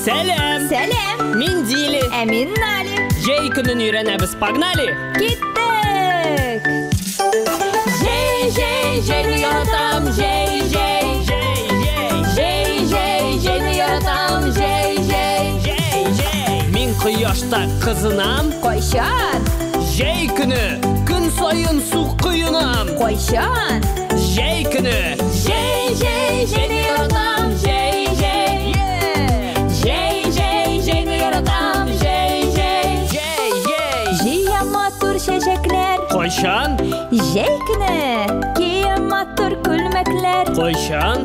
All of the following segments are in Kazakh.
Сәлем. Сәлем. Мен Дили. Мен Нали. Жей күнін үйренеміз. Погнали. Кеттік. Жейні яратам. Жейні яратам. Мен құяшта қызынам. Қойшан. Жей күні күн сайын су құйынам. Қойшан. Жей күні жейні яратам. Жейні яратам. Жия матур шешеклер. Қойшан. Жей күні кия матур күлмеклер. Қойшан.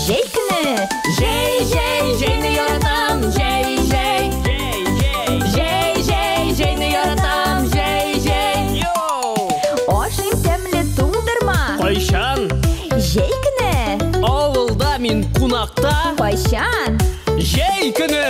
Жей күні Жейні яратам. Жейні яратам. Ашын тәмлі туңдырма. Қойшан. Жей күні Ауылда мен қунақта. Қойшан. Жей күні